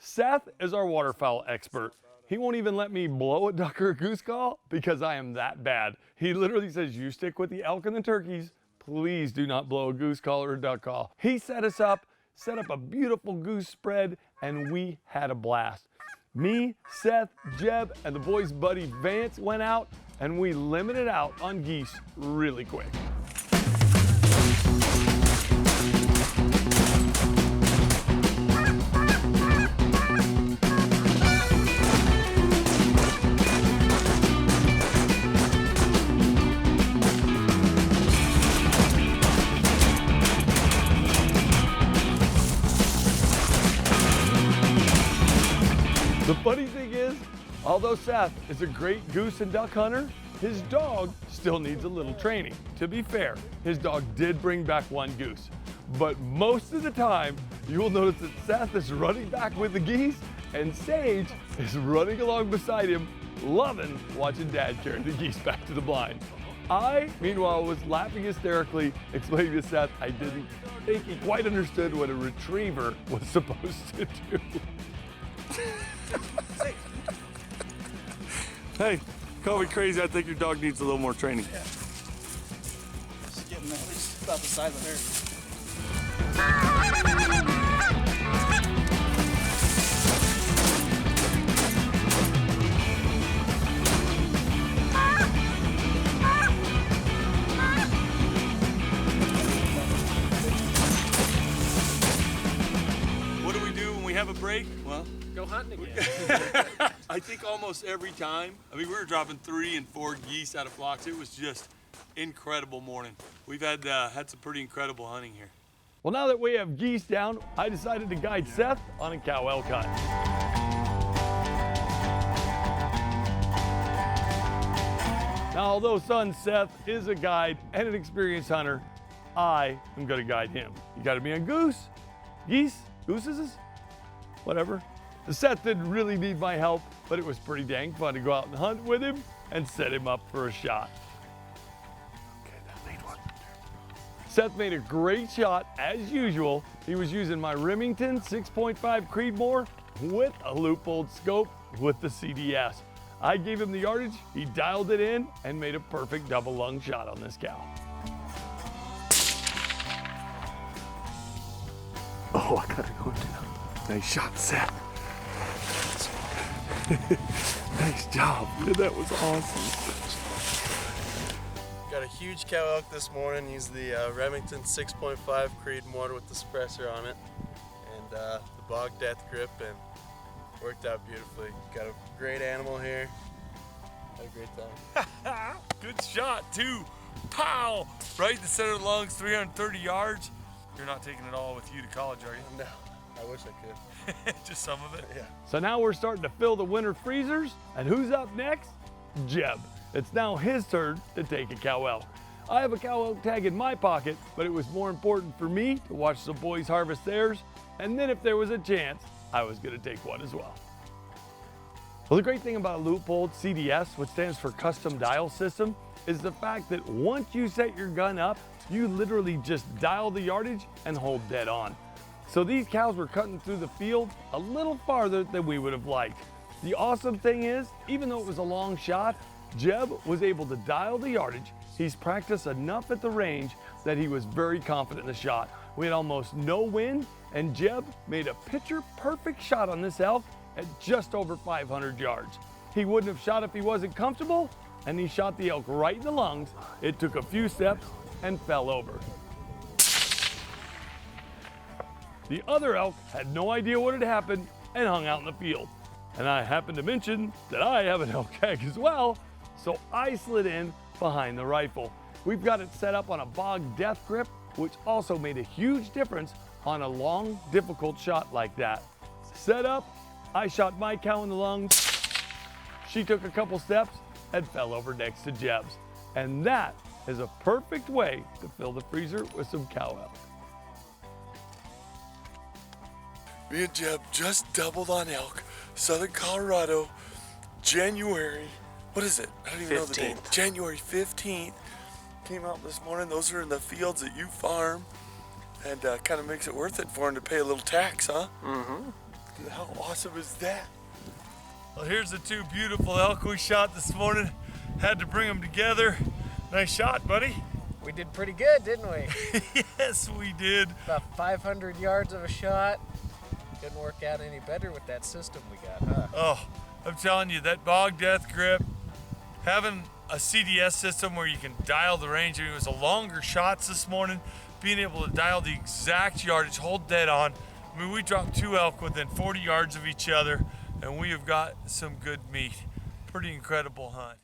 Seth is our waterfowl expert. He won't even let me blow a duck or a goose call because I am that bad. He literally says, you stick with the elk and the turkeys. Please do not blow a goose call or a duck call. He set us up, set up a beautiful goose spread, and we had a blast. Me, Seth, Jeb, and the boy's buddy Vance went out, and we limited out on geese really quick. The funny thing is, although Seth is a great goose and duck hunter, his dog still needs a little training. To be fair, his dog did bring back one goose, but most of the time, you will notice that Seth is running back with the geese and Sage is running along beside him, loving watching Dad carry the geese back to the blind. I, meanwhile, was laughing hysterically, explaining to Seth I didn't think he quite understood what a retriever was supposed to do. Hey, call me crazy. I think your dog needs a little more training. Yeah. Just getting at least about the size of her. What do we do when we have a break? Well, go hunting again. I think almost every time. I mean, we were dropping 3 and 4 geese out of flocks. It was just incredible morning. We've had some pretty incredible hunting here. Well, now that we have geese down, I decided to guide Seth on a cow elk hunt. Now, although son Seth is a guide and an experienced hunter, I am going to guide him. You got to be on geese, gooses, whatever. Seth didn't really need my help, but it was pretty dang fun to go out and hunt with him and set him up for a shot. Okay, that lead one. Seth made a great shot as usual. He was using my Remington 6.5 Creedmoor with a loop-pulled scope with the CDS. I gave him the yardage, he dialed it in, and made a perfect double lung shot on this cow. Oh, I gotta go down. Nice shot, Seth. Nice job. That was awesome. Got a huge cow elk this morning. Used the Remington 6.5 Creedmoor with the suppressor on it and the bog death grip, and worked out beautifully. Got a great animal here. Had a great time. Good shot too. Pow! Right in the center of the lungs, 330 yards. You're not taking it all with you to college, are you? No, I wish I could. Just some of it? Yeah. So now we're starting to fill the winter freezers, and who's up next? Jeb. It's now his turn to take a cow elk. I have a cow elk tag in my pocket, but it was more important for me to watch the boys harvest theirs, and then if there was a chance, I was gonna take one as well. Well, the great thing about a loop-pulled CDS, which stands for Custom Dial System, is the fact that once you set your gun up, you literally just dial the yardage and hold dead on. So these cows were cutting through the field a little farther than we would have liked. The awesome thing is, even though it was a long shot, Jeb was able to dial the yardage. He's practiced enough at the range that he was very confident in the shot. We had almost no wind, and Jeb made a picture-perfect shot on this elk at just over 500 yards. He wouldn't have shot if he wasn't comfortable, and he shot the elk right in the lungs. It took a few steps and fell over. The other elk had no idea what had happened and hung out in the field. And I happened to mention that I have an elk tag as well, so I slid in behind the rifle. We've got it set up on a bog death grip, which also made a huge difference on a long, difficult shot like that. Set up, I shot my cow in the lungs. She took a couple steps and fell over next to Jeb's. And that is a perfect way to fill the freezer with some cow elk. Me and Jeb just doubled on elk, Southern Colorado, January, what is it? I don't even know the date. January 15th. Came out this morning. Those are in the fields that you farm, and kind of makes it worth it for him to pay a little tax, huh? Mm-hmm. How awesome is that? Well, here's the two beautiful elk we shot this morning. Had to bring them together. Nice shot, buddy. We did pretty good, didn't we? Yes, we did. About 500 yards of a shot. Couldn't work out any better with that system we got, huh? Oh, I'm telling you, that bog death grip, having a CDS system where you can dial the range. I mean, it was a longer shots this morning, being able to dial the exact yardage, hold dead on. I mean, we dropped two elk within 40 yards of each other, and we have got some good meat. Pretty incredible hunt.